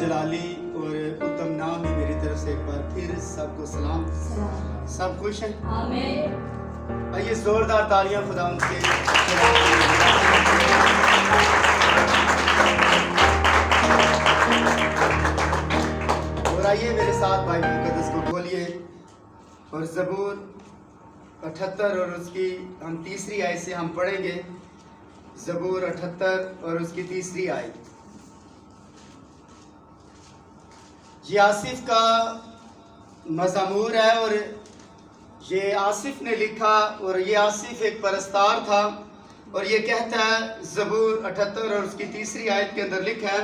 जलाली और उत्तम नाम है मेरी तरफ से एक बार फिर सबको सलाम। सब खुश हैं? आमीन। आइए जोरदार तालियां खुदा उनके। और आइए मेरे साथ बाइबल मुकद्दस को खोलिए और ज़बूर 78 और उसकी हम तीसरी आयत से हम पढ़ेंगे। ज़बूर 78 और उसकी तीसरी आयत। ये आसिफ का मज़मूर है और ये आसिफ ने लिखा और ये आसिफ एक परस्तार था और ये कहता है ज़बूर 78 और उसकी तीसरी आयत के अंदर लिखा है,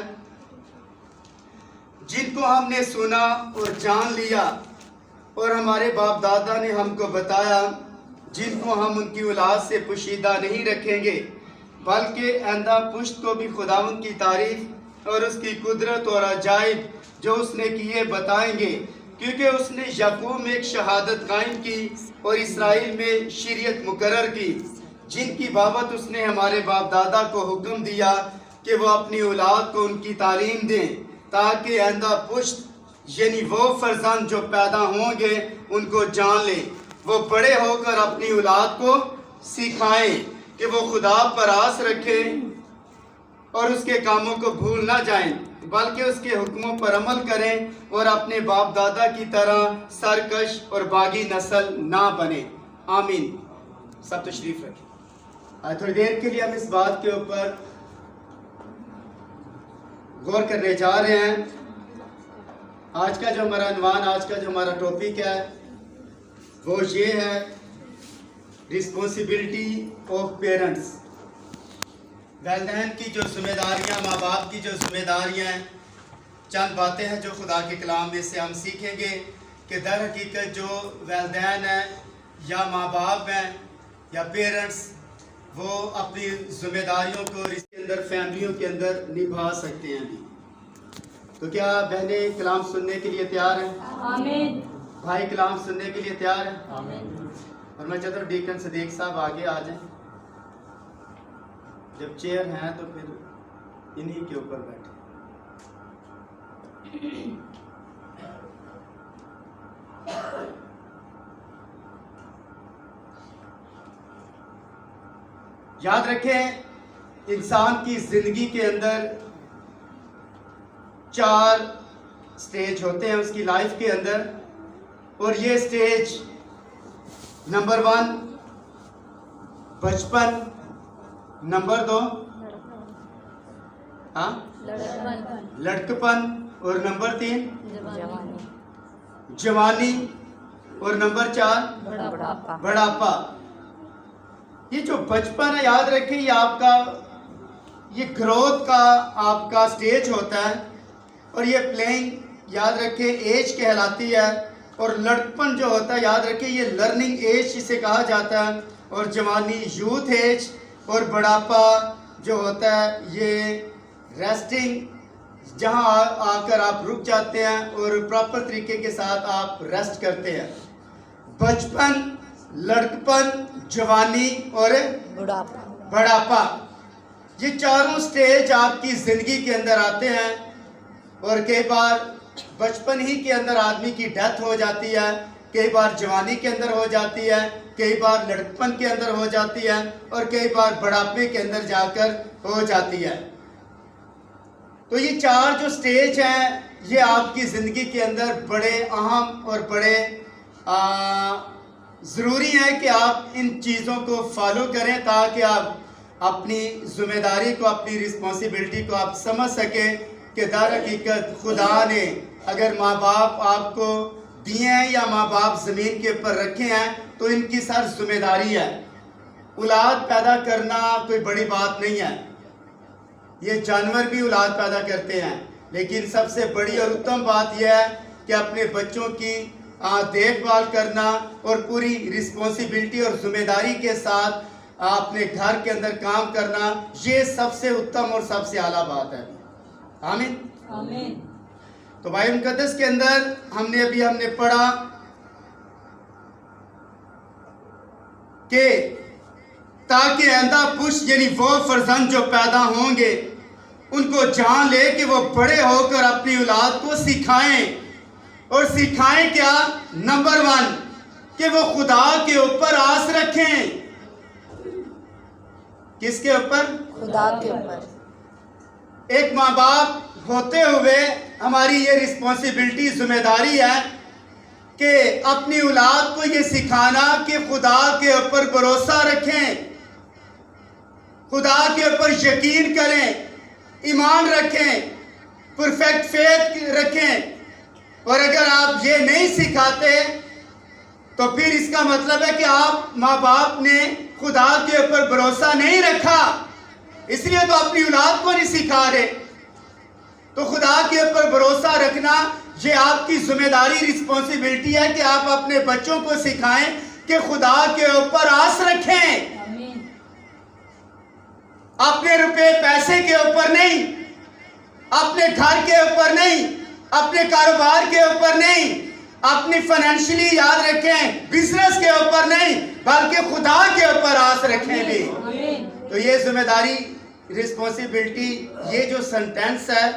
जिनको हमने सुना और जान लिया और हमारे बाप दादा ने हमको बताया, जिनको हम उनकी औलाद से पोशीदा नहीं रखेंगे बल्कि आइंदा पुश्त को भी खुदावंद की तारीफ और उसकी कुदरत और अजाइब जो उसने किए बताएंगे, क्योंकि उसने याकूब में एक शहादत कायम की और इसराइल में शरीयत मुकर्रर की, जिनकी बाबत उसने हमारे बाप दादा को हुक्म दिया कि वो अपनी औलाद को उनकी तालीम दें, ताकि आइंदा पुश्त यानी वो फर्जंद जो पैदा होंगे उनको जान लें, वो बड़े होकर अपनी औलाद को सिखाएं कि वो खुदा पर आस रखें और उसके कामों को भूल ना जाएं, बल्कि उसके हुक्मों पर अमल करें और अपने बाप दादा की तरह सरकश और बागी नस्ल ना बने। आमीन। सब तशरीफ रखें। आज थोड़ी देर के लिए हम इस बात के ऊपर गौर करने जा रहे हैं। आज का जो हमारा अनवान, आज का जो हमारा टॉपिक है वो ये है रिस्पॉन्सिबिलिटी ऑफ पेरेंट्स। वालिदैन की जो जिम्मेदारियाँ, माँ बाप की जो जिम्मेदारियाँ हैं, चंद बातें हैं जो खुदा के कलाम में से हम सीखेंगे कि दर हकीकत जो वालिदैन हैं या माँ बाप हैं या पेरेंट्स, वो अपनी जिम्मेदारियों को इसके अंदर फैमिलियों के अंदर निभा सकते हैं भी। तो क्या बहनें कलाम सुनने के लिए तैयार हैं? आमीन। भाई कलाम सुनने के लिए तैयार हैं? आमीन। और मैं चाहता हूँ डीकन सदीक साहब आगे आ जाएं। जब चेयर हैं तो फिर इन्हीं के ऊपर बैठे। याद रखें, इंसान की जिंदगी के अंदर 4 स्टेज होते हैं उसकी लाइफ के अंदर, और ये स्टेज नंबर 1 बचपन, नंबर 2 लड़कपन, और नंबर 3 जवानी, और नंबर 4 बुढ़ापा। ये जो बचपन है, याद रखें, ये आपका ये ग्रोथ का आपका स्टेज होता है और ये प्लेइंग, याद रखें, एज कहलाती है। और लड़कपन जो होता है, याद रखें, ये लर्निंग एज इसे कहा जाता है, और जवानी यूथ एज, और बुढ़ापा जो होता है ये रेस्टिंग, जहां आकर आप रुक जाते हैं और प्रॉपर तरीके के साथ आप रेस्ट करते हैं। बचपन, लड़कपन, जवानी और बुढ़ापा, ये चारों स्टेज आपकी ज़िंदगी के अंदर आते हैं। और कई बार बचपन ही के अंदर आदमी की डेथ हो जाती है, कई बार जवानी के अंदर हो जाती है, कई बार लड़कपन के अंदर हो जाती है, और कई बार बुढ़ापे के अंदर जाकर हो जाती है। तो ये 4 जो स्टेज हैं ये आपकी ज़िंदगी के अंदर बड़े अहम और बड़े ज़रूरी है कि आप इन चीज़ों को फॉलो करें, ताकि आप अपनी जिम्मेदारी को, अपनी रिस्पॉन्सिबिलिटी को आप समझ सकें कि दर हकीकत खुदा ने अगर माँ बाप आपको दिए हैं या माँ बाप ज़मीन के ऊपर रखे हैं तो इनकी सर जिम्मेदारी है। औलाद पैदा करना कोई बड़ी बात नहीं है, ये जानवर भी औलाद पैदा करते हैं, लेकिन सबसे बड़ी और उत्तम बात यह है कि अपने बच्चों की देखभाल करना और पूरी रिस्पॉन्सिबिलिटी और जिम्मेदारी के साथ अपने घर के अंदर काम करना, ये सबसे उत्तम और सबसे आला बात है। आमीन। आमीन। तो बाइबल मुकद्दस के अंदर हमने पढ़ा कि ताकि आइंदा पुश्त यानी वो फर्जंद जो पैदा होंगे उनको जान ले कि वो बड़े होकर अपनी औलाद को सिखाएं। और सिखाएं क्या? नंबर 1 कि वो खुदा के ऊपर आस रखें। किसके ऊपर? खुदा के ऊपर। एक माँ बाप होते हुए हमारी ये रिस्पॉन्सिबिलिटी, जिम्मेदारी है कि अपनी औलाद को ये सिखाना कि खुदा के ऊपर भरोसा रखें, खुदा के ऊपर यकीन करें, ईमान रखें, परफेक्ट फेथ रखें। और अगर आप ये नहीं सिखाते तो फिर इसका मतलब है कि आप माँ बाप ने खुदा के ऊपर भरोसा नहीं रखा, इसलिए तो अपनी औलाद को नहीं सिखा रहे। तो खुदा के ऊपर भरोसा रखना ये आपकी जिम्मेदारी, रिस्पॉन्सिबिलिटी है कि आप अपने बच्चों को सिखाएं कि खुदा के ऊपर आस रखें। अपने रुपए पैसे के ऊपर नहीं, अपने घर के ऊपर नहीं, अपने कारोबार के ऊपर नहीं, अपनी फाइनेंशियली याद रखें, बिजनेस के ऊपर नहीं, बल्कि खुदा के ऊपर आस रखें भी। तो ये जिम्मेदारी, रिस्पॉन्सिबिलिटी, ये जो सेंटेंस है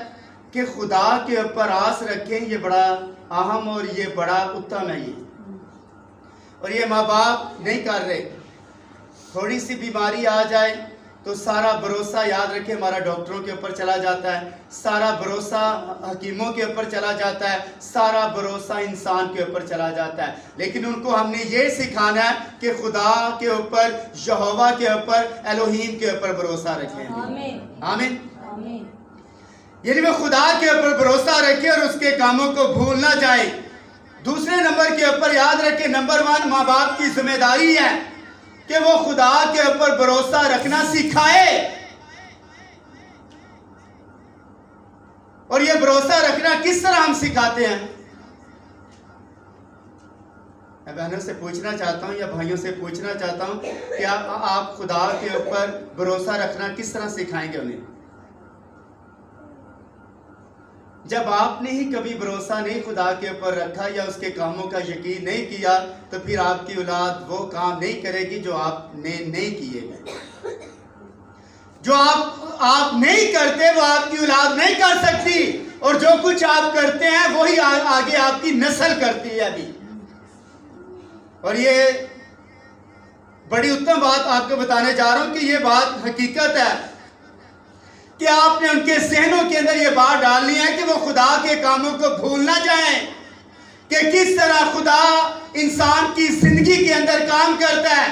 कि खुदा के ऊपर आस रखें, ये बड़ा अहम और ये बड़ा उत्तम है ये। और ये माँ बाप नहीं कर रहे। थोड़ी सी बीमारी आ जाए तो सारा भरोसा, याद रखें, हमारा डॉक्टरों के ऊपर चला जाता है, सारा भरोसा हकीमों के ऊपर चला जाता है, सारा भरोसा इंसान के ऊपर चला जाता है। लेकिन उनको हमने ये सिखाना है कि खुदा के ऊपर, यहोवा के ऊपर, एलोहीम के ऊपर भरोसा रखें। आमीन। यानी वो खुदा के ऊपर भरोसा रखें और उसके कामों को भूल ना जाए। दूसरे नंबर के ऊपर याद रखें, नंबर 1 माँ बाप की जिम्मेदारी है कि वो खुदा के ऊपर भरोसा रखना सिखाए। और ये भरोसा रखना किस तरह हम सिखाते हैं? मैं बहनों से पूछना चाहता हूं या भाइयों से पूछना चाहता हूं कि आप खुदा के ऊपर भरोसा रखना किस तरह सिखाएंगे उन्हें? जब आपने ही कभी भरोसा नहीं खुदा के ऊपर रखा या उसके कामों का यकीन नहीं किया, तो फिर आपकी औलाद वो काम नहीं करेगी जो आपने नहीं किए गए। जो आप नहीं करते वो आपकी औलाद नहीं कर सकती, और जो कुछ आप करते हैं वही आगे आपकी नस्ल करती है अभी। और ये बड़ी उत्तम बात आपको बताने जा रहा हूं कि ये बात हकीकत है कि आपने उनके जहनों के अंदर ये बात डालनी है कि वो खुदा के कामों को भूल ना जाएं, कि किस तरह खुदा इंसान की जिंदगी के अंदर काम करता है।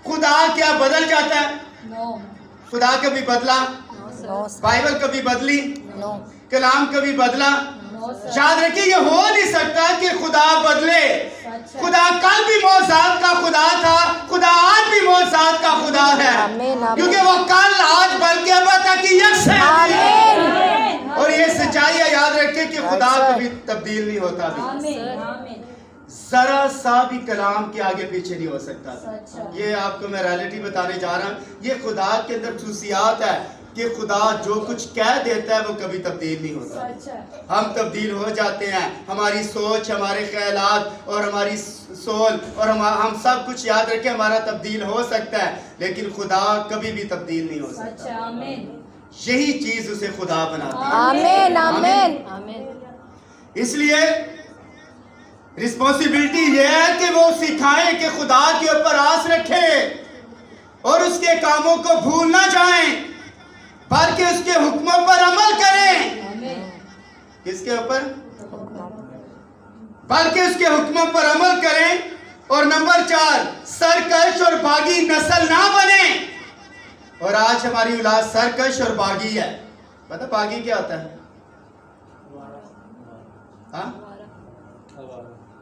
खुदा क्या बदल जाता है? खुदा कभी बदला? बाइबल कभी बदली? कलाम कभी बदला? याद रखिए, ये हो नहीं सकता कि खुदा बदले। खुदा कल भी मौजूद का खुदा था, खुदा आज भी मौजूद का खुदा है, क्योंकि वो कल, आज, बल्कि अब तक यकसा है। और ये सच्चाई है, याद रखिए कि खुदा कभी तब्दील नहीं होता भी। जरा सा भी कलाम के आगे पीछे नहीं हो सकता। ये आपको मैं रियलिटी बताने जा रहा हूँ। ये खुदा के अंदर खुसूसियात है कि खुदा जो कुछ कह देता है वो कभी तब्दील नहीं होता। हम तब्दील हो जाते हैं, हमारी सोच, हमारे ख्यालात और हमारी सोल और हम सब कुछ, याद रखें, हमारा तब्दील हो सकता है, लेकिन खुदा कभी भी तब्दील नहीं हो सकता। यही चीज उसे खुदा बनाती है। आमीन, आमीन, आमीन। इसलिए रिस्पॉन्सिबिलिटी ये है कि वो सिखाएं कि खुदा के ऊपर आस रखें और उसके कामों को भूल ना जाएं, बल्कि उसके हुक्मों पर अमल करें। किसके ऊपर? बल्कि उसके हुक्मों पर अमल करें। और नंबर 4, सरकश और बागी नस्ल ना बने। और आज हमारी औलाद सरकश और बागी है। पता बागी क्या होता है? हाँ,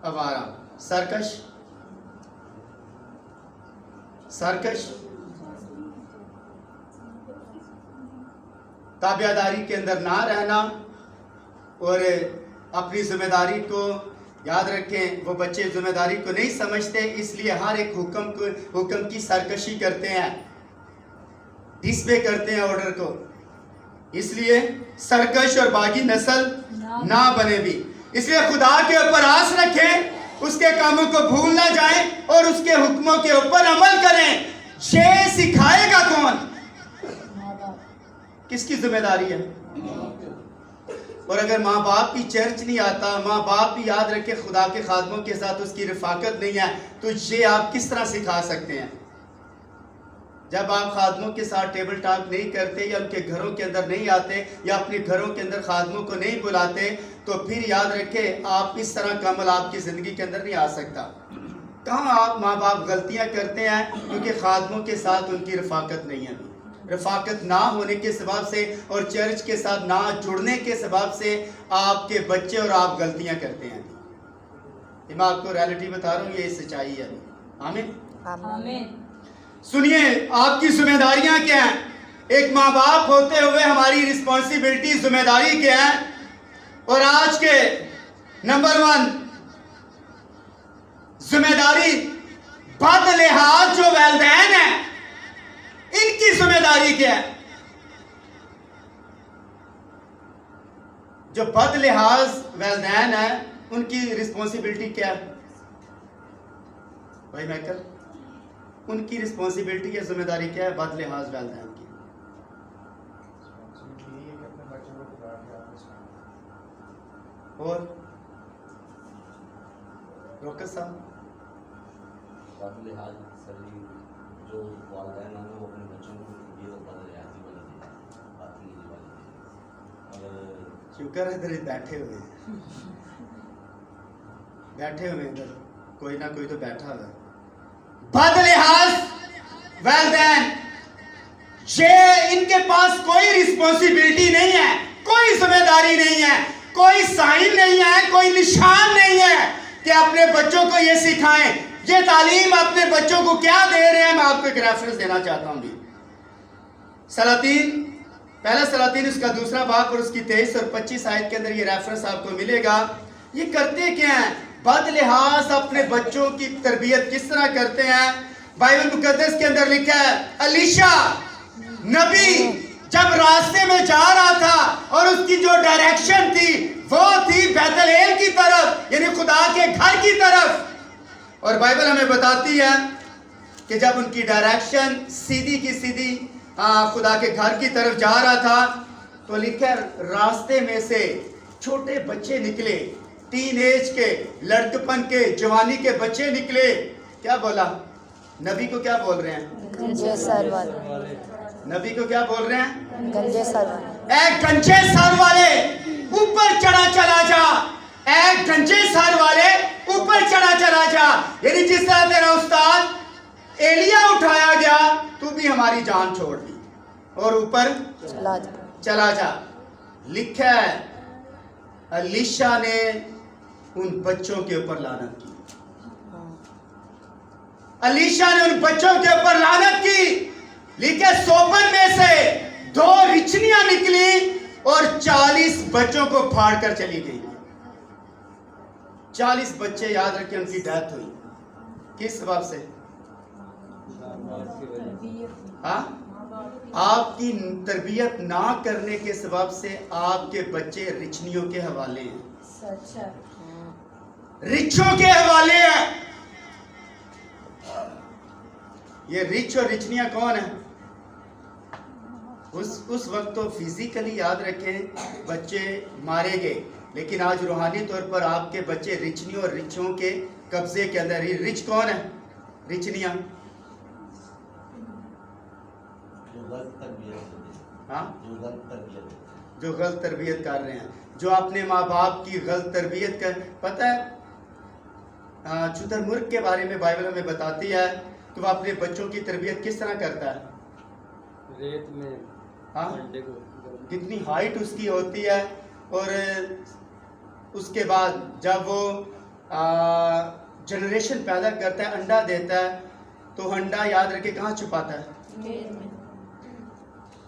आवारा। सरकश, सरकश ताबियादारी के अंदर ना रहना और अपनी जिम्मेदारी को, याद रखें, वो बच्चे जिम्मेदारी को नहीं समझते, इसलिए हर एक हुक्म की सरकशी करते हैं, डिसबे करते हैं ऑर्डर को। इसलिए सरकश और बागी नस्ल ना बने भी। इसलिए खुदा के ऊपर आस रखें, उसके कामों को भूल ना जाएं और उसके हुक्मों के ऊपर अमल करें। ये सिखाएगा कौन? किसकी जिम्मेदारी है? और अगर माँ बाप भी चर्च नहीं आता, माँ बाप भी याद रखे खुदा के खादमों के साथ उसकी रफाकत नहीं है, तो ये आप किस तरह सिखा सकते हैं? जब आप खादमों के साथ टेबल टॉक नहीं करते या उनके घरों के अंदर नहीं आते या अपने घरों के अंदर खादमों को नहीं बुलाते, तो फिर याद रखें आप इस तरह का अमल आपकी ज़िंदगी के अंदर नहीं आ सकता। कहाँ आप माँ बाप गलतियाँ करते हैं क्योंकि खादमों के साथ उनकी रफाकत नहीं है। रफाकत ना होने के सबब से और चर्च के साथ ना जुड़ने के सबब से आपके बच्चे और आप गलतियाँ करते हैं। मैं आपको रियलिटी बता रहा हूँ, ये सच्चाई है। आमीन आमीन। सुनिए, आपकी जिम्मेदारियां क्या हैं? एक माँ बाप होते हुए हमारी रिस्पॉन्सिबिलिटी जिम्मेदारी क्या है? और आज के नंबर 1 जिम्मेदारी, बदलिहाज जो वालिदैन है इनकी जिम्मेदारी क्या है? जो बदलिहाज वालिदैन है उनकी रिस्पॉन्सिबिलिटी क्या है? भाई माइकल, उनकी रिस्पॉन्सिबिलिटी या जिम्मेदारी क्या है बदलिहाज वालिदैन की? और रोकत साहब, बदलिहाज जो वालिदैन हैं वो अपने बच्चों को ये तो बदलिहाजी वाली और शुक्र है इधर बैठे हुए इधर कोई ना कोई तो बैठा हुआ है। बदलिहाज वालिदैन, ये इनके पास कोई रिस्पॉन्सिबिलिटी नहीं है, कोई जिम्मेदारी नहीं है, कोई साइन नहीं है, कोई निशान नहीं है कि अपने बच्चों को ये सिखाएं। ये तालीम अपने बच्चों को क्या दे रहे हैं? मैं आपको एक रेफरेंस देना चाहता हूं। सलातीन, पहला सलातीन उसका दूसरा बाब और उसकी 23 और 25 आयत के अंदर ये रेफरेंस आपको मिलेगा। ये करते क्या हैं? बदलिहाज अपने बच्चों की तरबियत किस तरह करते हैं? बाइबल मुकद्दस के अंदर लिखा है, अलीशा नबी जब रास्ते में जा रहा था और उसकी जो डायरेक्शन थी वो थी बैतलहम की तरफ, यानी खुदा के घर की तरफ। और बाइबल हमें बताती है कि जब उनकी डायरेक्शन सीधी की सीधी खुदा के घर की तरफ जा रहा था, तो लिखा रास्ते में से छोटे बच्चे निकले, टीनेज के, लड़कपन के, जवानी के बच्चे निकले। क्या बोला? नबी को क्या बोल रहे हैं? गंजे सर वाले। नबी को क्या बोल रहे हैं? गंजे सर वाले। ए गंजे सर वाले ऊपर चला जा, ए गंजे सर वाले ऊपर चला जा। यानी जिस तरह तेरा उस्ताद एलिया उठाया गया, तू भी हमारी जान छोड़ दी और ऊपर चला जा। लिखा है अलीशा ने उन बच्चों के ऊपर लानत की। अलीशा ने उन बच्चों के ऊपर लानत की। लिखे सोपन में से 2 रिचनियां निकली और 40 बच्चों को फाड़ कर चली गई। 40 बच्चे याद रखें उनकी डेथ हुई। किस सबब से? हाँ, आपकी तरबियत ना करने के सबब से आपके बच्चे रिचनियों के हवाले हैं, रिचों के हवाले हैं। ये रिच और रिचनियां कौन है? उस वक्त तो फिजिकली याद रखें बच्चे मारे गए, लेकिन आज रूहानी तौर पर आपके बच्चे रिचनियों और रिचों के कब्जे के अंदर। ही रिच कौन है? रिचनियां। हाँ, जो गलत तरबियत कर रहे हैं, जो अपने माँ बाप की गलत तरबियत कर। पता है शुतुरमुर्ग के बारे में बाइबल हमें बताती है कि वह अपने बच्चों की तरबियत किस तरह करता है? रेत में। हाँ, कितनी हाइट उसकी होती है, और उसके बाद जब वो जनरेशन पैदा करता है, अंडा देता है, तो अंडा याद रखे कहाँ छुपाता है?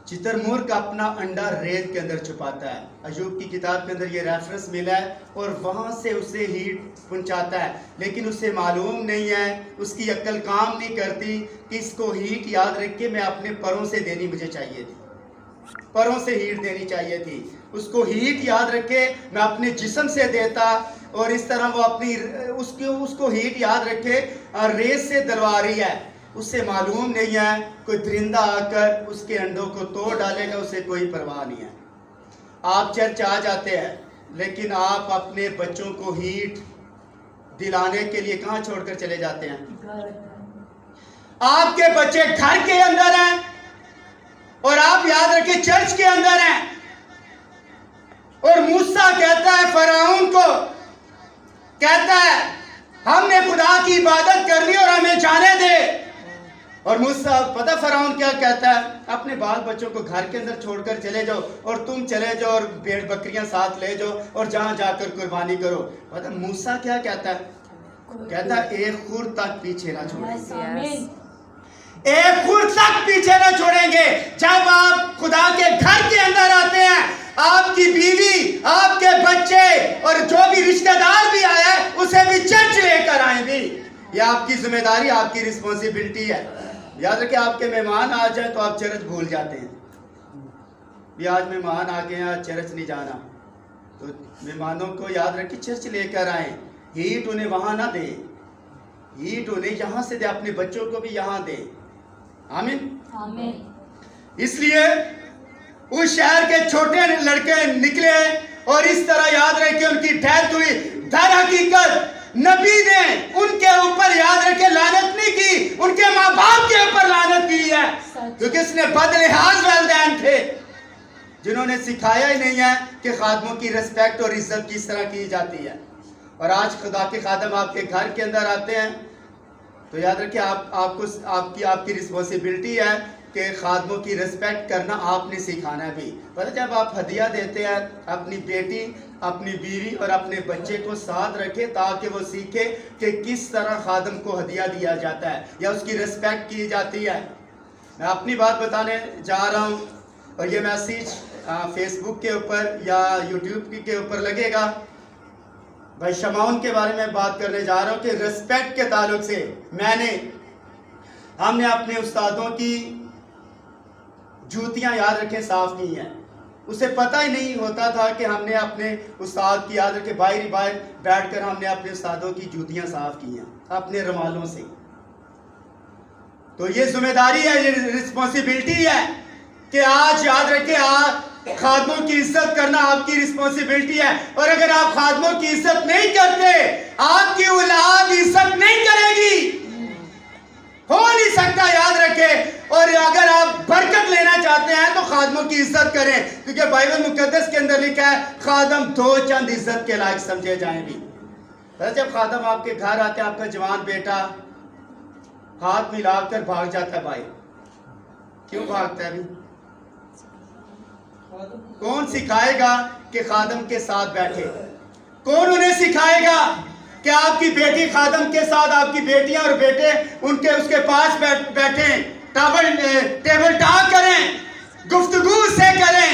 शुतुरमुर्ग अपना अंडा रेत के अंदर छुपाता है। अय्यूब की किताब के अंदर ये रेफरेंस मिला है, और वहाँ से उसे हीट पहुँचाता है, लेकिन उसे मालूम नहीं है, उसकी अक्ल काम नहीं करती कि इसको हीट याद रख के मैं अपने परों से देनी मुझे चाहिए थी, परों से हीट देनी चाहिए थी। उसको हीट याद रखे मैं अपने जिस्म से देता, और इस तरह वो अपनी उसको हीट याद रखे रेत से दिलवा रही है। उसे मालूम नहीं है कोई दरिंदा आकर उसके अंडों को तोड़ डालेगा, उसे कोई परवाह नहीं है। आप चर्च आ जाते हैं, लेकिन आप अपने बच्चों को हीट दिलाने के लिए कहाँ छोड़कर चले जाते हैं? आपके बच्चे घर के अंदर हैं और आप याद रखें चर्च के अंदर हैं। और मूसा कहता है फराउन को, कहता है हमने खुदा की इबादत करनी और हमें जाने दे। और मूसा पता फराउन क्या कहता है? अपने बाल बच्चों को घर के अंदर छोड़कर चले जाओ और तुम चले जाओ और भेड़ बकरियां साथ ले जाओ और जहां जाकर कुर्बानी करो। पता मूसा क्या कहता है? कहता है एक खुर तक पीछे ना छोड़ेंगे, एक खुर तक पीछे ना छोड़ेंगे। जब आप खुदा के घर के अंदर आते हैं, आपकी बीवी, आपके बच्चे और जो भी रिश्तेदार भी आया है उसे भी चर्च लेकर आए भी। यह आपकी जिम्मेदारी, आपकी रिस्पॉन्सिबिलिटी है। याद रखिए, आपके मेहमान आ जाए तो आप चर्च भूल जाते हैं। भी आज मेहमान आ गए हैं, चर्च नहीं जाना, तो मेहमानों को याद रखिए चर्च लेकर आए। हीट उन्हें वहां ना दे, हीट उन्हें यहां से दे, अपने बच्चों को भी यहां दे। आमीन आमीन। इसलिए उस शहर के छोटे लड़के निकले और इस तरह याद रखे उनकी डेथ हुई। दर हकीकत नबी ने उनके ऊपर याद रखे लानत नहीं की, उनके माँ बाप के ऊपर लानत की है, क्योंकि इसने बदलिहाज वालिदैन थे जिन्होंने सिखाया ही नहीं है कि खादमों की रिस्पेक्ट और इज्जत किस तरह की जाती है। और आज खुदा के खादम आपके घर के अंदर आते हैं तो याद रखिए आपको आपकी रिस्पॉन्सिबिलिटी है कि खादमों की रिस्पेक्ट करना आपने सिखाना भी। पता जब आप हदिया देते हैं, अपनी बेटी, अपनी बीवी और अपने बच्चे को साथ रखें ताकि वो सीखे कि किस तरह खादम को हदिया दिया जाता है या उसकी रिस्पेक्ट की जाती है। मैं अपनी बात बताने जा रहा हूँ और ये मैसेज फेसबुक के ऊपर या यूट्यूब के ऊपर लगेगा। भाई शमाउन के बारे में बात करने जा रहा हूँ कि रिस्पेक्ट के ताल्लुक से हमने अपने उस्तादों की जूतियां याद रखें साफ की हैं। उसे पता ही नहीं होता था कि हमने अपने उस्ताद की याद रखे बाहर बैठकर हमने अपने उस्तादों की जूतियां साफ की हैं अपने रुमालों से। तो ये जिम्मेदारी है, ये रिस्पॉन्सिबिलिटी है कि आज याद रखें खादमों की इज्जत करना आपकी रिस्पॉन्सिबिलिटी है। और अगर आप खादमों की इज्जत नहीं करते, आपकी औलाद इज्जत नहीं करेगी, हो नहीं सकता, याद रखें। और अगर आप बरकत लेना चाहते हैं तो खादमों की इज्जत करें, क्योंकि बाइबल मुकद्दस के अंदर लिखा है खादम दो चंद इज्जत के लायक समझे जाएं भी। जब खादम आपके घर आते हैं, आपका जवान बेटा हाथ मिलाकर भाग जाता है, भाई क्यों भागता है? अभी कौन सिखाएगा कि खादम के साथ बैठे? कौन उन्हें सिखाएगा कि आपकी बेटी खादम के साथ, आपकी बेटियां और बेटे उसके पास बैठे, टेबल टॉक करें, गुफ्तगू से करें।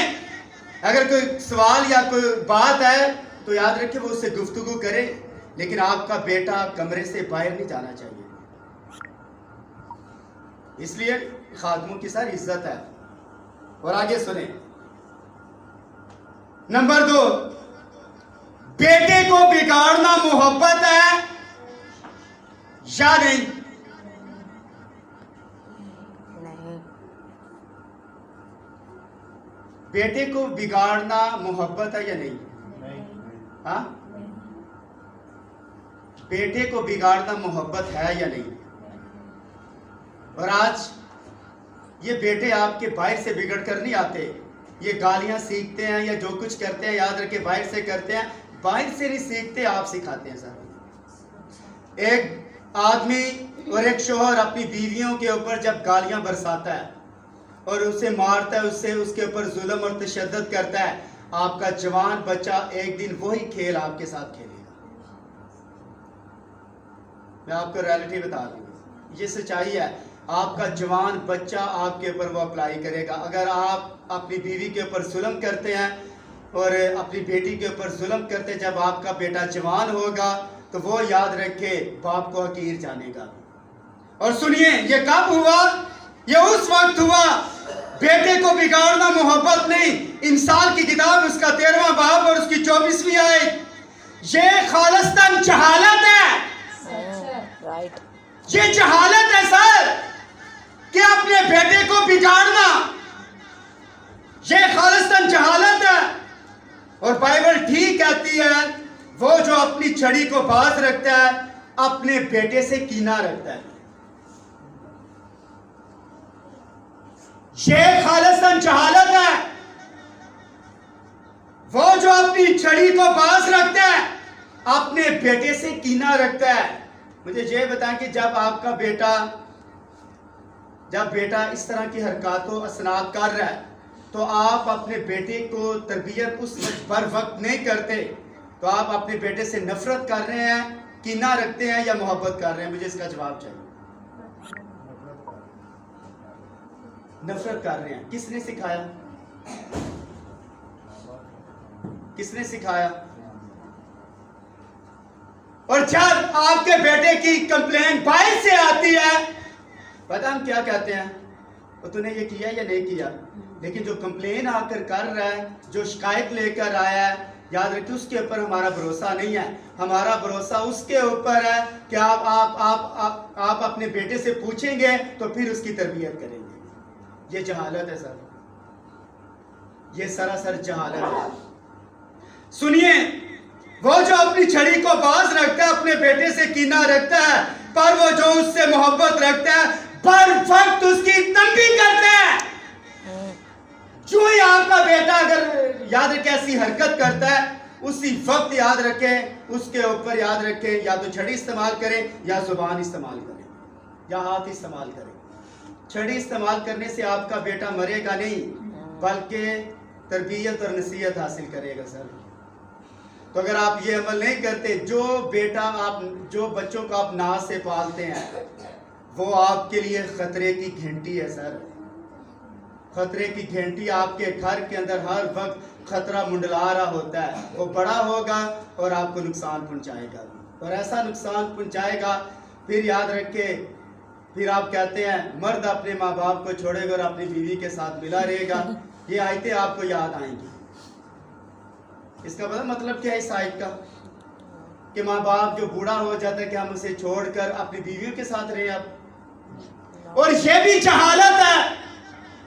अगर कोई सवाल या कोई बात है तो याद रखिए वो उससे गुफ्तगू करे, लेकिन आपका बेटा कमरे से बाहर नहीं जाना चाहिए। इसलिए खादमों की सारी इज्जत है। और आगे सुने, नंबर 2, बेटे को बिगाड़ना मोहब्बत है या नहीं? बेटे को बिगाड़ना मोहब्बत है या नहीं? हाँ, बेटे को बिगाड़ना मोहब्बत है या नहीं? और आज ये बेटे आपके बाहर से बिगड़ कर नहीं आते, ये गालियां सीखते हैं या जो कुछ करते हैं याद रखे बाहर से करते हैं, बाहर से नहीं सीखते, आप सिखाते हैं। सर, एक आदमी और एक शौहर अपनी बीवियों के ऊपर जब गालियां बरसाता है और उसे मारता है, उससे उसके ऊपर जुल्म और तशद्दुद करता है, आपका जवान बच्चा एक दिन वही खेल आपके साथ खेलेगा। मैं आपको रियलिटी बता दूं, ये सच्चाई है। आपका जवान बच्चा आपके ऊपर वो अप्लाई करेगा। अगर आप अपनी बीवी के ऊपर जुल्म करते हैं और अपनी बेटी के ऊपर जुल्म करते हैं, जब आपका बेटा जवान होगा तो वो याद रखे बाप को हकीर जानेगा। और सुनिए, ये कब हुआ? ये उस वक्त हुआ, बेटे को बिगाड़ना मोहब्बत नहीं। इंसान की किताब उसका 13वां बाब और उसकी 24वीं आयत, ये खालिस्तान जहालत है। ये जहालत है सर। कि अपने बेटे को बिगाड़ना ये खालिस्तान जहालत है। और बाइबल ठीक कहती है, वो जो अपनी छड़ी को बाज रखता है अपने बेटे से कीना रखता है। ये खालिस्तान जहालत है। वो जो अपनी छड़ी को बाज रखता है अपने बेटे से कीना रखता है। मुझे ये बताएं कि जब बेटा इस तरह की हरकतों असनाद कर रहा है तो आप अपने बेटे को तरबियत उस पर वक्त नहीं करते, तो आप अपने बेटे से नफरत कर रहे हैं, कीना रखते हैं या मोहब्बत कर रहे हैं? मुझे इसका जवाब चाहिए। नफरत कर रहे हैं। किसने सिखाया? किसने सिखाया? और जब आपके बेटे की कंप्लेन बाहर से आती है, पता हम क्या कहते हैं? तो तूने ये किया या नहीं किया? लेकिन जो कंप्लेन आकर कर रहा है, जो शिकायत लेकर आया है, याद रखिए उसके ऊपर हमारा भरोसा नहीं है। हमारा भरोसा उसके ऊपर है कि आप अपने बेटे से पूछेंगे तो फिर उसकी तरबियत करेंगे। ये जहालत है सर, ये सरासर जहालत है। सुनिए, वो जो अपनी छड़ी को बाज रखता है अपने बेटे से कीना रखता है, पर वो जो उससे मोहब्बत रखता है पर वक्त उसकी तंबी करता है। जो ही आपका बेटा अगर याद रखे ऐसी हरकत करता है उसी वक्त याद रखे, उसके ऊपर याद रखे या तो छड़ी इस्तेमाल करें या जुबान इस्तेमाल करें या हाथ इस्तेमाल करें। छड़ी इस्तेमाल करने से आपका बेटा मरेगा नहीं बल्कि तरबियत और नसीहत हासिल करेगा सर। तो अगर आप ये अमल नहीं करते, जो बच्चों को आप नाज से पालते हैं वो आपके लिए खतरे की घंटी है सर। खतरे की घंटी आपके घर के अंदर हर वक्त खतरा मुंडला रहा होता है। वो बड़ा होगा और आपको नुकसान पहुंचाएगा, और ऐसा नुकसान पहुंचाएगा फिर याद रखे, फिर आप कहते हैं मर्द अपने माँ बाप को छोड़ेगा और अपनी बीवी के साथ मिला रहेगा। ये आयतें आपको याद आएंगी। इसका पता मतलब क्या है इस आयत का? कि माँ बाप जो बूढ़ा हो जाता है कि हम उसे छोड़कर अपनी बीवियों के साथ रहे अब। और ये भी जहालत है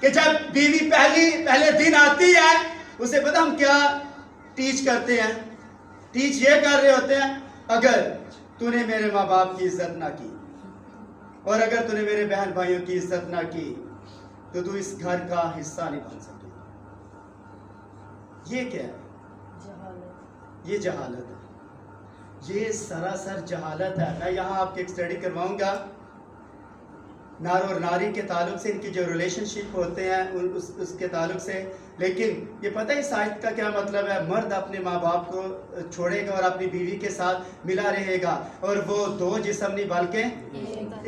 कि जब बीवी पहले दिन आती है उसे पता हम क्या टीच करते हैं? टीच ये कर रहे होते हैं, अगर तूने मेरे माँ बाप की इज्जत ना की और अगर तूने मेरे बहन भाइयों की इज्जत ना की तो तू इस घर का हिस्सा नहीं बन सकेगा। ये क्या है? ये जहालत है। ये सरासर जहालत है। मैं यहाँ आपकी एक स्टडी करवाऊंगा नार और नारी के ताल्लुक से, इनकी जो रिलेशनशिप होते हैं उसके ताल्लुक से। लेकिन ये पता है इस आयत का क्या मतलब है? मर्द अपने माँ बाप को छोड़ेगा और अपनी बीवी के साथ मिला रहेगा और वो दो जिस्म नहीं बल्कि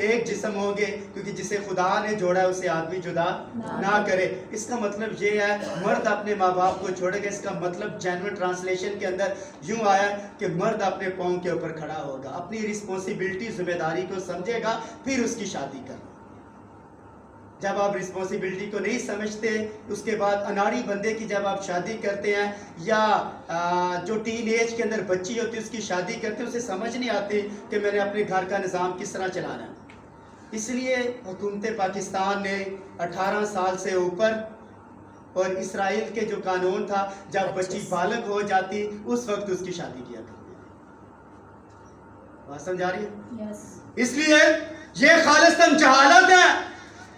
एक जिस्म होंगे, क्योंकि जिसे खुदा ने जोड़ा है उसे आदमी जुदा ना करे। इसका मतलब ये है मर्द अपने माँ बाप को छोड़ेगा। इसका मतलब जेन्युइन ट्रांसलेशन के अंदर यूं आया कि मर्द अपने पाँव के ऊपर खड़ा होगा, अपनी रिस्पॉन्सिबिलिटी जिम्मेदारी को समझेगा, फिर उसकी शादी करना। जब आप रिस्पॉन्सिबिलिटी को नहीं समझते उसके बाद अनाड़ी बंदे की जब आप शादी करते हैं या जो टीन एज के अंदर बच्ची होती है उसकी शादी करते हैं, उसे समझ नहीं आती कि मैंने अपने घर का निज़ाम किस तरह चलाना है। इसलिए हुकूमत पाकिस्तान ने 18 साल से ऊपर और इसराइल के जो कानून था जब बच्ची बालग हो जाती उस वक्त उसकी शादी किया करती। बात समझा रही है? इसलिए ये खालिस्तान जहालत है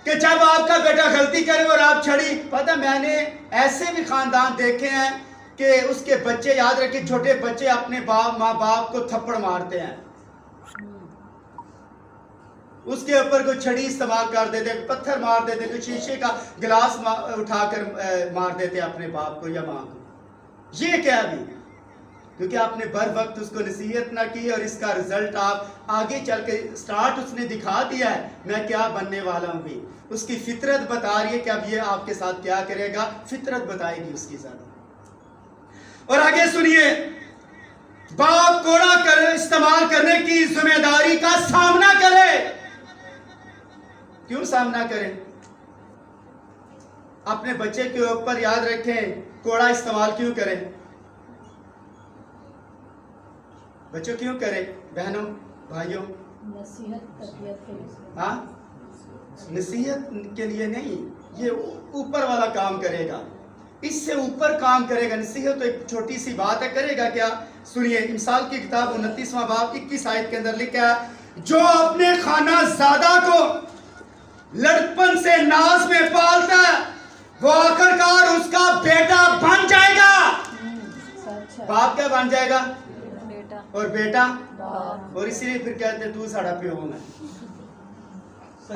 कि जब आपका बेटा गलती करे और आप छड़ी। पता मैंने ऐसे भी खानदान देखे हैं कि उसके बच्चे, याद रखिए छोटे बच्चे अपने माँ बाप को थप्पड़ मारते हैं, उसके ऊपर कोई छड़ी इस्तेमाल कर देते, पत्थर मार देते, कोई शीशे का गिलास उठाकर मार देते अपने बाप को या माँ को। ये क्या भी? क्योंकि आपने बर वक्त उसको नसीहत ना की और इसका रिजल्ट आप आगे चल के स्टार्ट उसने दिखा दिया है मैं क्या बनने वाला हूँ भी। उसकी फितरत बता रही है कि अब ये आपके साथ क्या करेगा, फितरत बताएगी उसकी ज्यादा। और आगे सुनिए, बाप कोड़ा इस्तेमाल करने की जिम्मेदारी का सामना करे। क्यों सामना करें? अपने बच्चे के ऊपर याद रखें कोड़ा इस्तेमाल क्यों करें? बच्चों क्यों करें? बहनों भाइयों, नसीहत तरबियत के लिए। हाँ, नसीहत के लिए नहीं, ये ऊपर वाला काम करेगा, इससे ऊपर काम करेगा। नसीहत तो एक छोटी सी बात है, करेगा क्या? सुनिए, मिसाल की किताब 29वां बाब 21 आयत के अंदर लिखा है, जो अपने खाना ज़्यादा को लड़कपन से नाज में पालता है वो आखिरकार उसका बेटा बन जाएगा। सच है। बाप क्या बन जाएगा? बेटा और बेटा, बाप। और इसीलिए फिर कहते हैं तू साड़ा प्यो में।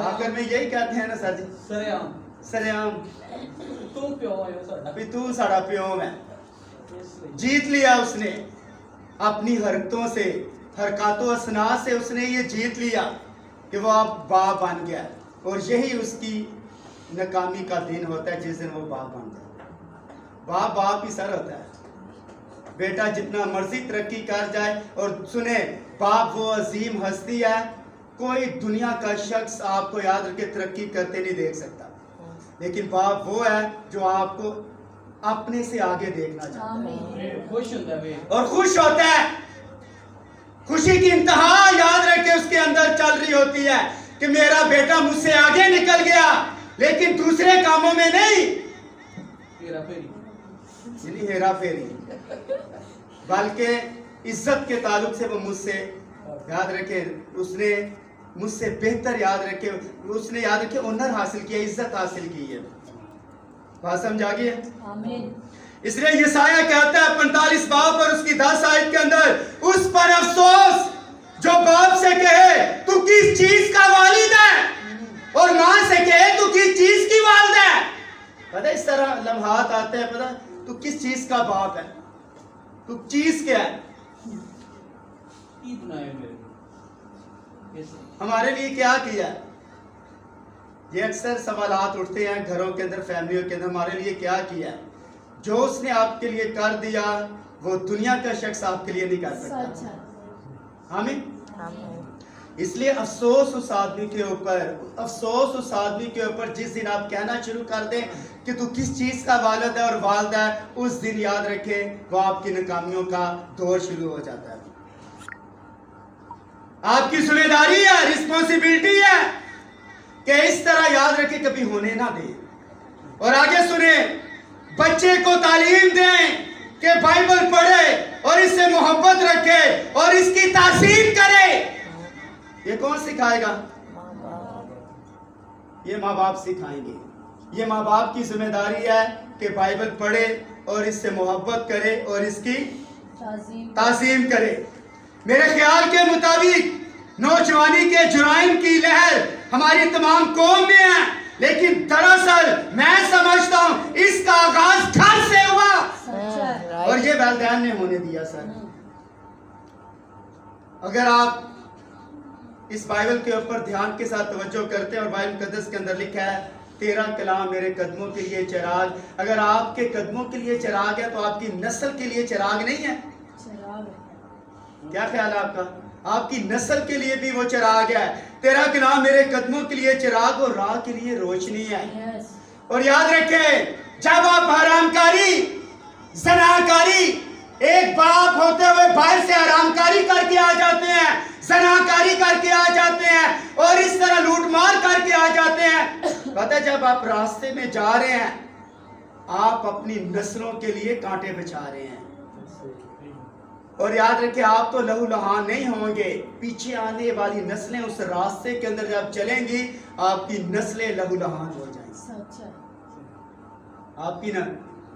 आखिर में यही कहते हैं ना सर जी, सरेआम सरेआम तू प्यो है साडा भी तू साड़ा प्यो में। इसलिए जीत लिया उसने अपनी हरकतों से, हरकतों असना से उसने ये जीत लिया कि वो अब बाप बन गया। और यही उसकी नाकामी का दिन होता है जिस दिन वो बाप बन जाता है। बाप बाप ही सर होता है। बेटा जितना मर्जी तरक्की कर जाए, और सुने, बाप वो अजीम हस्ती है, कोई दुनिया का शख्स आपको याद रखे तरक्की करते नहीं देख सकता, लेकिन बाप वो है जो आपको अपने से आगे देखना चाहता है आमीन। खुश होता है वे और खुश होता है। खुशी की इंतहा याद रखे उसके अंदर चल रही होती है कि मेरा बेटा मुझसे आगे निकल गया, लेकिन दूसरे कामों में नहीं, हेरा फेरी यानी हेरा फेरी, बल्कि इज्जत के ताल्लुक से वो मुझसे याद रखे, उसने मुझसे बेहतर याद रखे, उसने याद रखे ऑनर हासिल किया, इज्जत हासिल की है। बात समझ आ गई है? आमीन। इसलिए यसाया कहता है 45 बाब और उसकी 10 आयत के अंदर, उस पर अफसोस जो बाप से कहे तू किस चीज का वालिद है, और मां से कहे तू किस चीज की वालिद है। पता इस तरह लम्हात आते हैं, पता तू किस चीज का बाप है, तू चीज क्या है, की बनाए मेरे को ऐसे हमारे लिए क्या किया। ये अक्सर सवालात उठते हैं घरों के अंदर, फैमिलियों के अंदर, हमारे लिए क्या किया। जो उसने आपके लिए कर दिया वो दुनिया का शख्स आपके लिए नहीं कर सच सकता। है। आमीन। आमीन। इसलिए अफसोस उस आदमी के ऊपर, अफसोस उस आदमी के ऊपर जिस दिन आप कहना शुरू कर दें कि तू किस चीज का वालिद है और वालिदा है, उस दिन याद रखें वो आपकी नाकामियों का दौर शुरू हो जाता है। आपकी जिम्मेदारी है, रिस्पॉन्सिबिलिटी है कि इस तरह याद रखें कभी होने ना दे। और आगे सुने, बच्चे को तालीम दें कि बाइबल पढ़े और इससे मोहब्बत रखे और इसकी तासीर करे। ये कौन सिखाएगा? ये माँ बाप सिखाएंगे। ये माँ बाप की जिम्मेदारी है कि बाइबल पढ़े और इससे मोहब्बत करे और इसकी तासीम करे। मेरे ख्याल के मुताबिक नौजवानी के जुराइम की लहर हमारी तमाम कौम में है, लेकिन दरअसल मैं समझता हूं इसका आगाज घर से हुआ, और ये वालिदैन ने होने दिया। सर, अगर आप इस बाइबल के ऊपर ध्यान के साथ तवज्जो करते हैं, और बाइबल मुकद्दस के अंदर लिखा है तेरा कलाम मेरे कदमों के लिए चिराग, अगर आपके कदमों के लिए चिराग है तो आपकी नस्ल के लिए चिराग नहीं है? क्या ख्याल है आपका? आपकी नस्ल के लिए भी वो चिराग है। तेरा कलाम मेरे कदमों के लिए चिराग और राह के लिए रोशनी है। और याद रखें, जब आप हरामकारी, ज़नाकारी, एक बाप होते हुए बाहर से हरामकारी करके आ जाते हैं, ज़नाकारी करके आ जाते हैं और इस तरह लूटमार करके आ जाते हैं, पता है जब आप रास्ते में जा रहे हैं आप अपनी नस्लों के लिए कांटे बिछा रहे हैं। और याद रखें, आप तो लहू लहान नहीं होंगे, पीछे आने वाली नस्लें उस रास्ते के अंदर जब चलेंगी आपकी नस्लें लहू लहान हो जाएंगी। आपकी न,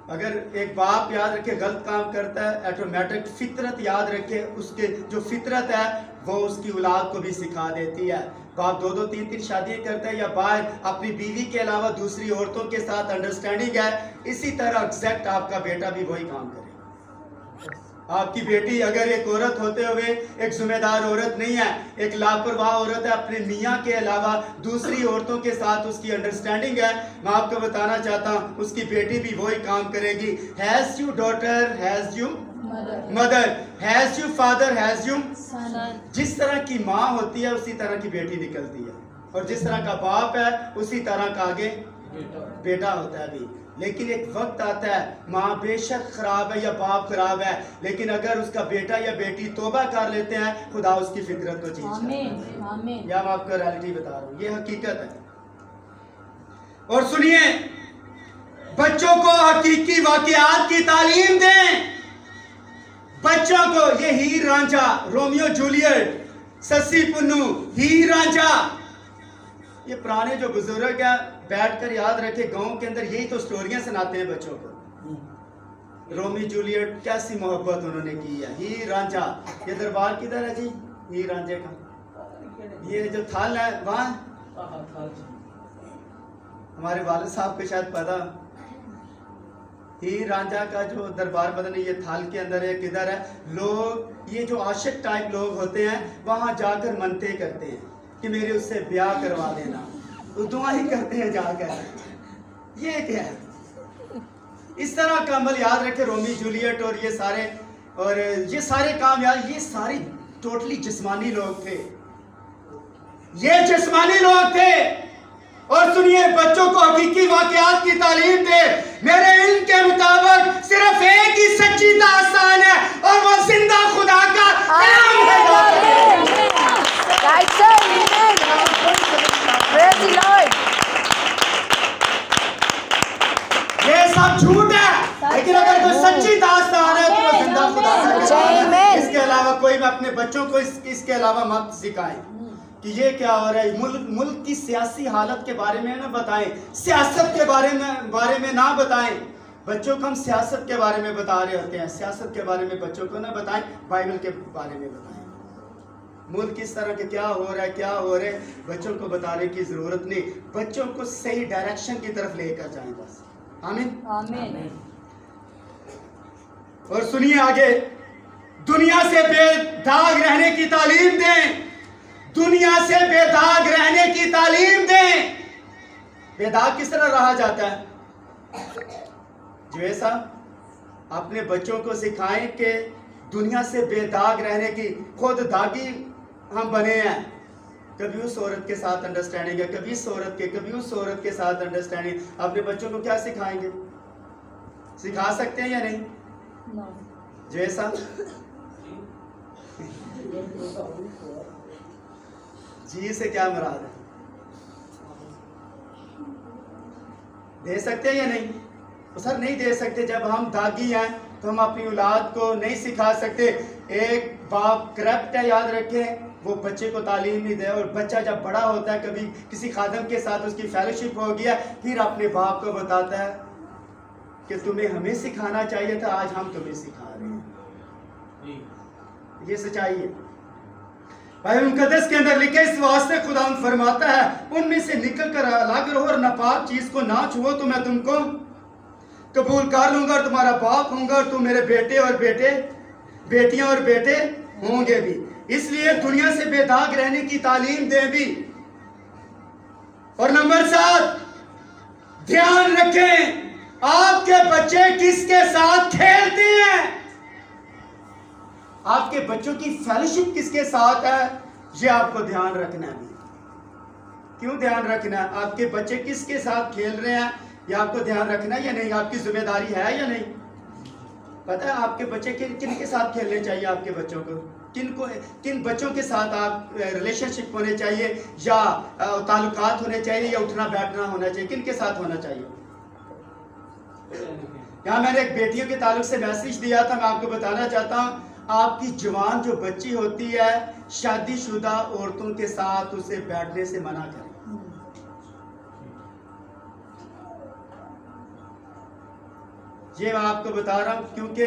अगर एक बाप याद रखे गलत काम करता है, ऑटोमेटिक फितरत याद रखे, उसके जो फितरत है वो उसकी औलाद को भी सिखा देती है। बाप 2-2, 3-3 शादियां करता है या बाहर अपनी बीवी के अलावा दूसरी औरतों के साथ अंडरस्टैंडिंग है, इसी तरह एग्जैक्ट आपका बेटा भी वही काम करेगा। आपकी बेटी अगर एक औरत होते हुए एक जिम्मेदार औरत नहीं है, एक लापरवाह औरत है, अपने मियाँ के अलावा दूसरी औरतों के साथ उसकी अंडरस्टैंडिंग है, मैं आपको बताना चाहता हूँ उसकी बेटी भी वही काम करेगी। Has you daughter, has you mother, has you father, has you son. जिस तरह की माँ होती है उसी तरह की बेटी निकलती है, और जिस तरह का बाप है उसी तरह का आगे बेटा होता है भी। लेकिन एक वक्त आता है माँ बेशक खराब है या बाप खराब है, लेकिन अगर उसका बेटा या बेटी तौबा कर लेते हैं, खुदा उसकी फितरत को चेंज करता है। आमीन। या मैं आपको रियलिटी बता रहा हूँ, ये हकीकत है। और सुनिए, बच्चों को हकीकी वाकयात की तालीम दें। बच्चों को ये हीर रांझा, रोमियो जूलियट, सस्सी पुन्नू, हीर रांझा, ये पुराने जो बुजुर्ग हैं बैठकर याद रखे, गांव के अंदर यही तो स्टोरियां सुनाते हैं बच्चों को। रोमियो जूलियट, कैसी मोहब्बत उन्होंने की है। हीर रांझा, ये दरबार किधर है जी हीर रांझे का? ये जो थाल है वहां, हमारे वालिद साहब को शायद पता, हीर रांझा का जो दरबार पता नहीं ये थाल के अंदर है किधर है। लोग ये जो आशिक टाइप लोग होते हैं वहां जाकर मनते करते हैं कि मेरे उससे ब्याह करवा देना, तो दुआ ही करते हैं जाकर। ये क्या है? इस तरह का अमल याद रखे। रोमी जूलियट और ये सारे काम याद, ये सारी टोटली जिस्मानी लोग थे, ये जिस्मानी लोग थे। और सुनिए, बच्चों को हकीकी वाकयात की तालीम दे। मेरे इल्म के मुताबिक सिर्फ एक ही सच्ची दास्तान है और वो जिंदा खुदा का कलाम है। Right side, amen. Praise the Lord. ये सब झूठ है, लेकिन अगर कोई सच्ची दास्तान है तो वो जिंदा खुदा का कलाम है। इसके अलावा कोई भी अपने बच्चों को इसके अलावा मत सिखाएं कि ये क्या हो रहा है। मुल्क की सियासी हालत के बारे में ना बताएं, सियासत के बारे में ना बताएं। बच्चों को हम सियासत के बारे में बता रहे होते हैं, सियासत के बारे में बच्चों को ना बताएं, बाइबल के बारे में बताएं। मुल्क किस तरह के क्या हो रहा है बच्चों को बताने की जरूरत नहीं। बच्चों को सही डायरेक्शन की तरफ लेकर जाएं बस। आमीन आमीन। और सुनिए आगे, दुनिया से बेदाग रहने की तालीम दें। दुनिया से बेदाग रहने की तालीम दें। बेदाग किस तरह रहा जाता है? जो ऐसा अपने बच्चों को सिखाएं कि दुनिया से बेदाग रहने की। खुद दागी हम बने हैं, कभी उस औरत के साथ अंडरस्टैंडिंग है, कभी इस औरत के, कभी उस औरत के साथ अंडरस्टैंडिंग। अपने बच्चों को क्या सिखाएंगे? सिखा सकते हैं या नहीं? जो ऐसा जी से क्या मुराद है? दे सकते हैं या नहीं? तो सर नहीं दे सकते। जब हम दागी हैं तो हम अपनी औलाद को नहीं सिखा सकते। एक बाप करप्ट है, याद रखें, वो बच्चे को तालीम नहीं दे। और बच्चा जब बड़ा होता है, कभी किसी खादम के साथ उसकी फेलोशिप हो गया, फिर अपने बाप को बताता है कि तुम्हें हमें सिखाना चाहिए था, आज हम तुम्हें सिखा रहे हैं। ये सच्चाई है। बाइबल मुकद्दस के अंदर लिखे, इस वास्ते खुदा फरमाता है, उनमें से निकल कर अलग रहो और नापाक चीज को ना छुओ, तो मैं तुमको कबूल कर लूंगा और तुम्हारा बाप होऊंगा और तुम मेरे बेटियां और बेटे होंगे भी। इसलिए दुनिया से बेदाग रहने की तालीम दें भी। और नंबर 7, ध्यान रखें आपके बच्चे किसके साथ खेलते हैं। आपके बच्चों की फेलोशिप किसके साथ है, ये आपको ध्यान रखना है। क्यों ध्यान रखना है? आपके बच्चे किसके साथ खेल रहे हैं, ये आपको ध्यान रखना है या नहीं? आपकी जिम्मेदारी है या नहीं? पता है आपके बच्चे किन के साथ खेलने चाहिए? आपके बच्चों को किन बच्चों के साथ आप रिलेशनशिप होने चाहिए या ताल्लुकात होने चाहिए या उठना बैठना होना चाहिए? किन के साथ होना चाहिए? यहाँ मैंने एक बेटियों के ताल्लुक से मैसेज दिया था, मैं आपको बताना चाहता हूँ, आपकी जवान जो बच्ची होती है, शादीशुदा औरतों के साथ उसे बैठने से मना करें। ये मैं आपको बता रहा हूं क्योंकि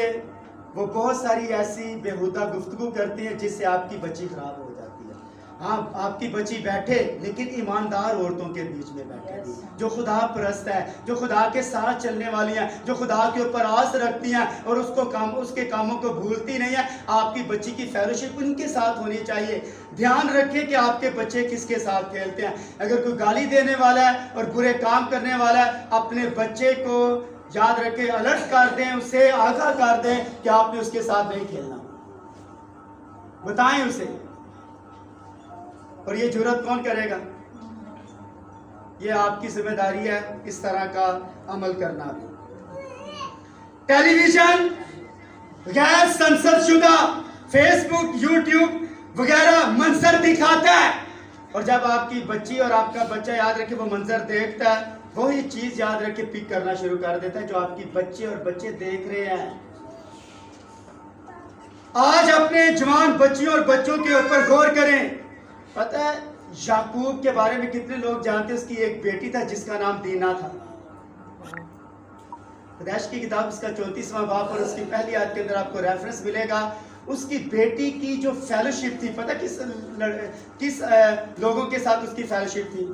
वो बहुत सारी ऐसी बेहुदा गुफ्तगू करती हैं जिससे आपकी बच्ची खराब हो जाती है। हाँ, आपकी बच्ची बैठे लेकिन ईमानदार औरतों के बीच में बैठेगी, जो खुदा परस्त है, जो खुदा के साथ चलने वाली हैं, जो खुदा के ऊपर आस रखती हैं और उसके कामों को भूलती नहीं है। आपकी बच्ची की फेलोशिप उनके साथ होनी चाहिए। ध्यान रखें कि आपके बच्चे किसके साथ खेलते हैं। अगर कोई गाली देने वाला है और बुरे काम करने वाला है, अपने बच्चे को याद रखें, अलर्ट कर दें, उसे आगाह कर दें कि आपने उसके साथ नहीं खेलना। बताएं उसे। और ये जुर्रत कौन करेगा? ये आपकी जिम्मेदारी है इस तरह का अमल करना भी। टेलीविजन गैर संसदशुदा फेसबुक यूट्यूब वगैरह मंजर दिखाता है, और जब आपकी बच्ची और आपका बच्चा याद रखे वो मंजर देखता है, वही चीज याद रखे पिक करना शुरू कर देता है जो आपकी बच्ची और बच्चे देख रहे हैं। आज अपने जवान बच्चियों और बच्चों के ऊपर गौर करें। पता है याकूब के बारे में कितने लोग जानते हैं? उसकी एक बेटी था जिसका नाम दीना था। पैदाइश की किताब उसका 34वां बाब और उसकी पहली आयत के अंदर आपको रेफरेंस मिलेगा। उसकी बेटी की जो फेलोशिप थी, पता किस लोगों के साथ उसकी फेलोशिप थी?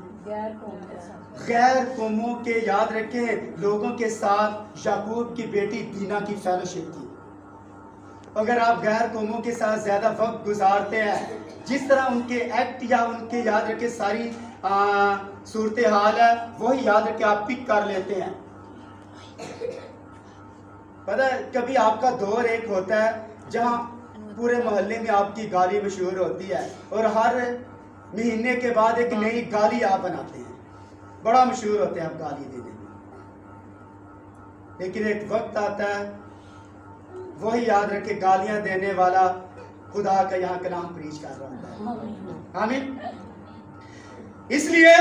गैर कौमों के, याद रखें, लोगों के साथ याकूब की बेटी दीना की फेलोशिप थी। अगर आप गैर कौमों के साथ ज्यादा वक्त गुजारते हैं, जिस तरह उनके एक्ट या उनके याद रखे सारी सूरत हाल है वही याद रखे आप पिक कर लेते हैं। पता है कभी आपका दौर एक होता है जहां पूरे मोहल्ले में आपकी गाली मशहूर होती है और हर महीने के बाद एक नई गाली आप बनाते हैं, बड़ा मशहूर होते हैं आप गाली देने में। लेकिन एक वक्त आता है वही याद रखे गालियां देने वाला खुदा का यहाँ कलाम प्रीच कर रहा है। आमीन। इसलिए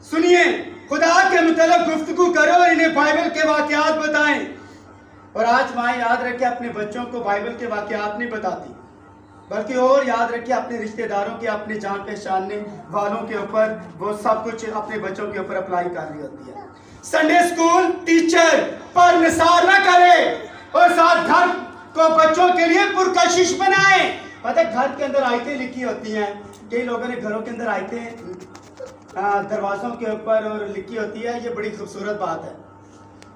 सुनिए, खुदा के मुताबिक गुफ्तगू करो और इन्हें बाइबल के वाकयात बताएं। और आज माँ याद रखे अपने बच्चों को बाइबल के वाकयात नहीं बताती, बल्कि और याद रखे अपने रिश्तेदारों के, अपने जान पहचानने वालों के ऊपर वो सब कुछ अपने बच्चों के ऊपर अप्लाई कर रही होती है। संडे स्कूल टीचर पर निसार न करे और साथ घर को बच्चों के लिए पुरकशिश बनाए। पता है घर के अंदर आयतें लिखी होती हैं, कई लोगों ने घरों के अंदर आयतें दरवाजों के ऊपर और लिखी होती है। ये बड़ी खूबसूरत बात है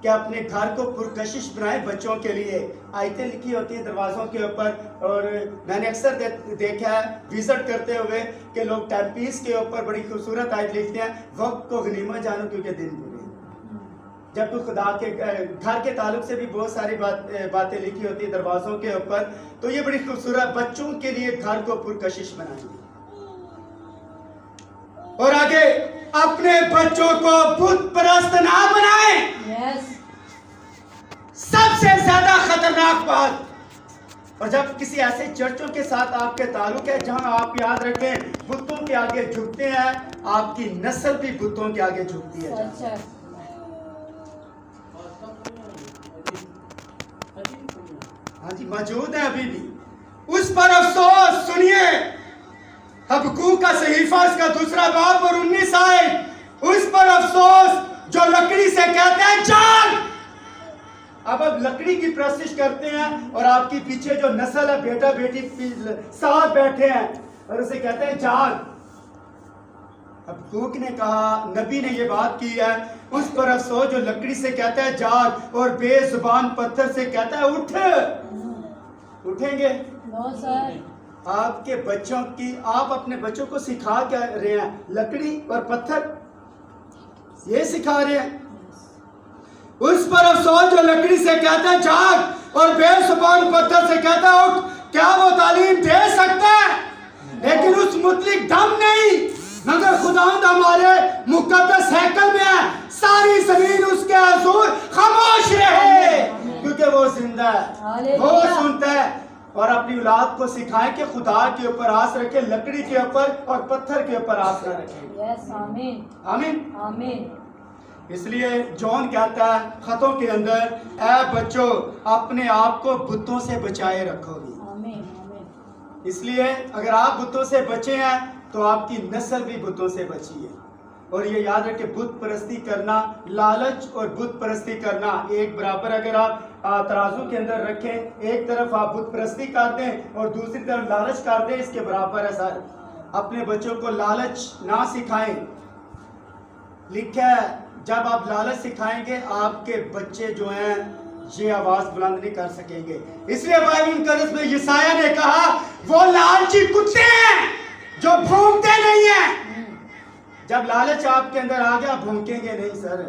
कि अपने घर को पुरकशिश बनाए बच्चों के लिए। आयतें लिखी होती है दरवाजों के ऊपर, और मैंने अक्सर देखा है विजिट करते हुए कि लोग टाइपीस के ऊपर बड़ी खूबसूरत आयत लिखते हैं, वक्त को गनीमत जानो क्योंकि दिन बुरे। जब तो खुदा के घर के ताल्लुक से भी बहुत सारी बातें लिखी होती है दरवाजों के ऊपर, तो ये बड़ी खूबसूरत बच्चों के लिए घर को पुरकशिश बनाएंगे। और आगे, अपने बच्चों को बुत परस्त ना बनाएं। Yes. सबसे ज्यादा खतरनाक बात। और जब किसी ऐसे चर्चों के साथ आपके ताल्लुक है जहां आप याद रखें बुतों के आगे झुकते हैं, आपकी नस्ल भी बुतों के आगे झुकती है। अच्छा। हाँ जी, मौजूद है अभी भी। उस पर अफसोस। सुनिए, हबक्कूक का सहीफा इसका 2 बाब और 19 आयत। उस पर अफसोस जो लकड़ी से कहते हैं जाग। अब लकड़ी की प्रस्तिश करते हैं और आपकी पीछे जो नस्ल है, बेटा बेटी साथ बैठे हैं और उसे कहते हैं जाग। हबक्कूक ने कहा, नबी ने ये बात की है, उस पर अफसोस जो लकड़ी से कहता है जाग और बेजुबान पत्थर से कहता है उठ। उठेंगे? No sir. आपके बच्चों की, आप अपने बच्चों को सिखा क्या रहे हैं? लकड़ी और पत्थर ये सिखा रहे हैं। उस पर अफसोस जो लकड़ी से कहता है जाग और बेजुबान पत्थर से कहता है उठ। क्या वो तालीम दे सकता है? लेकिन उस मुतलिक दम नहीं, मगर खुदावंद हमारे मुकद्दस हैकल में है। सारी जमीन उसके हुजूर खामोश रहे क्योंकि वो जिंदा है, वो सुनता है। और अपनी औलाद को सिखाएं कि खुदा के ऊपर आस रखे, लकड़ी के ऊपर और पत्थर के ऊपर आस न रखें। यस, आमीन आमीन आमीन। इसलिए जॉन कहता है खतों के अंदर, ऐ बच्चों अपने आप को बुतों से बचाए रखोगे। आमीन आमीन। इसलिए अगर आप बुतों से बचे हैं तो आपकी नस्ल भी बुतों से बची है। और ये याद रखें, बुत परस्ती करना, लालच और बुत परस्ती करना एक बराबर। अगर आप तराजू के अंदर रखें, एक तरफ आप बुत परस्ती कर दें और दूसरी तरफ लालच कर दें, इसके बराबर है सर। अपने बच्चों को लालच ना सिखाएं। लिखा है जब आप लालच सिखाएंगे आपके बच्चे जो हैं ये आवाज बुलंद नहीं कर सकेंगे। इसलिए बाइबल मुकद्दस में यशायाह ने कहा वो लालची कुत्ते हैं जो भौंकते नहीं हैं। जब लालच आपके अंदर आ गया भौंकेंगे नहीं सर।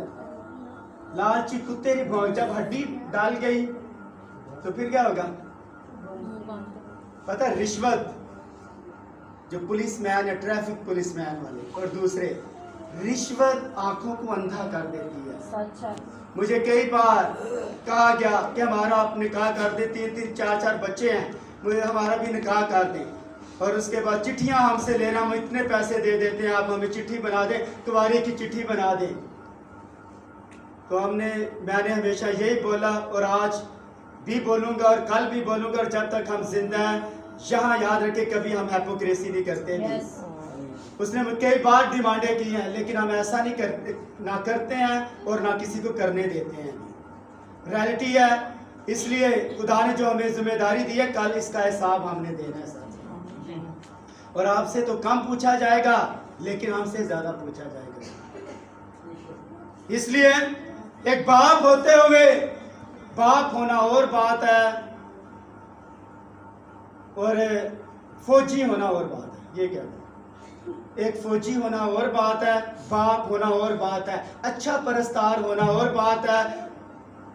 लालची कुत्ते नहीं भौंक। जब हड्डी डाल गई तो फिर क्या होगा? पता है, रिश्वत जो पुलिस मैन या ट्रैफिक पुलिस मैन वाले और दूसरे रिश्वत आंखों को अंधा कर देती है। सच है। मुझे कई बार कहा गया कि हमारा आप निकाह कर दे, 3-3 4-4 बच्चे हैं, मुझे हमारा भी निकाह कर दें। और उसके बाद चिट्ठियां हमसे लेना, हम इतने पैसे दे देते हैं, आप हमें चिट्ठी बना दें, कुंवारी की चिट्ठी बना दें। तो मैंने हमेशा यही बोला और आज भी बोलूँगा और कल भी बोलूँगा, और जब तक हम जिंदा हैं यहाँ याद रखें कभी हम हिपोक्रेसी नहीं करते नहीं। उसने कई बार डिमांडें की हैं, लेकिन हम ऐसा नहीं करते, ना करते हैं और ना किसी को करने देते हैं। रियलिटी है, इसलिए खुदा ने जो हमें जिम्मेदारी दी है, कल इसका हिसाब हमने देना है साथ। और आपसे तो कम पूछा जाएगा, लेकिन हमसे ज्यादा पूछा जाएगा। इसलिए एक बाप होते हुए बाप होना और बात है, और फौजी होना और बात है। ये क्या है? एक फौजी होना और बात है, बाप होना और बात है, अच्छा परस्तार होना और बात है,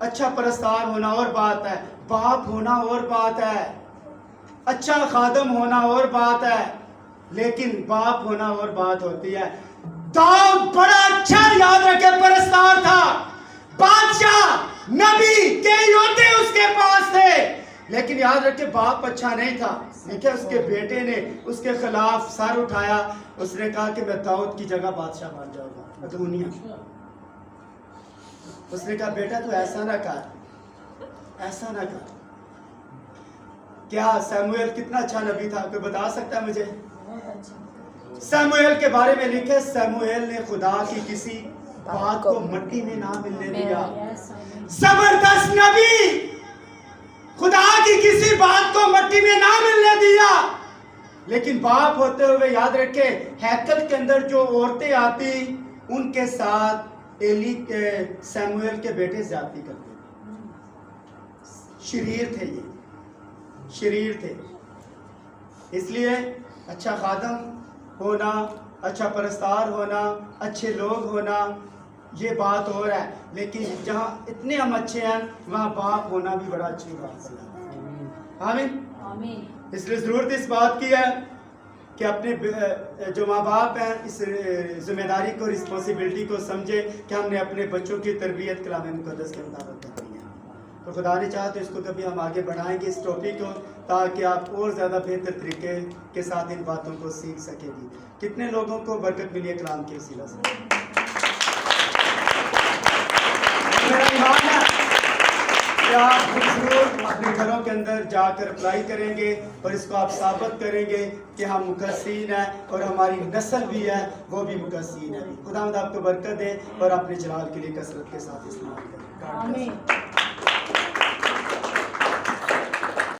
अच्छा परस्तार होना और बात है, बाप होना और बात है, अच्छा खादम होना और बात है, लेकिन बाप होना और बात होती है। दाऊद बड़ा अच्छा, याद रखे, परस्तार था, बादशाह नबी के योद्धे उसके पास थे, लेकिन याद रखे बाप अच्छा नहीं था। देखिए उसके बेटे ने उसके खिलाफ सर उठाया, उसने कहा कि मैं दाऊद की जगह बादशाह बन जाऊंगा दुनिया। उसने कहा बेटा तू ऐसा ना कर, ऐसा ना कर। क्या सैमुएल कितना अच्छा नबी था, कोई बता सकता है मुझे? सैमुएल के बारे में लिखे, सैमुएल ने खुदा की किसी बात को मिट्टी में ना मिलने दिया। जबरदस्त नबी, खुदा की किसी बात को मिट्टी में ना मिलने दिया। लेकिन बाप होते हुए याद रखे, हैकल के अंदर जो औरतें आती उनके साथ एली के सैमुएल के बेटे ज्यादती करते। शरीर थे, ये शरीर थे। इसलिए अच्छा खादम होना, अच्छा परस्तार होना, अच्छे लोग होना, ये बात और है, लेकिन जहाँ इतने हम अच्छे हैं वहाँ बाप होना भी बड़ा अच्छी बात है। आमीन। इसलिए ज़रूरत इस बात की है कि अपने जो माँ बाप हैं इस जिम्मेदारी को, रिस्पॉन्सिबिलिटी को समझे कि हमने अपने बच्चों की तरबियत कलाम मुक़द्दस के मुताबिक करनी है। तो खुदा ने चाहा तो इसको कभी हम आगे बढ़ाएंगे इस टॉपिक को, ताकि आप और ज़्यादा बेहतर तरीके के साथ इन बातों को सीख सकेंगे। कितने लोगों को बरकत मिली है कलाम के वसीला से? मेरा ईमान है कि आप जरूर अपने घरों के अंदर जाकर अप्लाई करेंगे और इसको आप साबित करेंगे कि हम मुकस्सीन हैं और हमारी नस्ल भी है वो भी मुकस्सीन है। खुदावंद आपको बरकत दे और अपने जलाल के लिए कसरत के साथ इस्तेमाल करें। आमीन।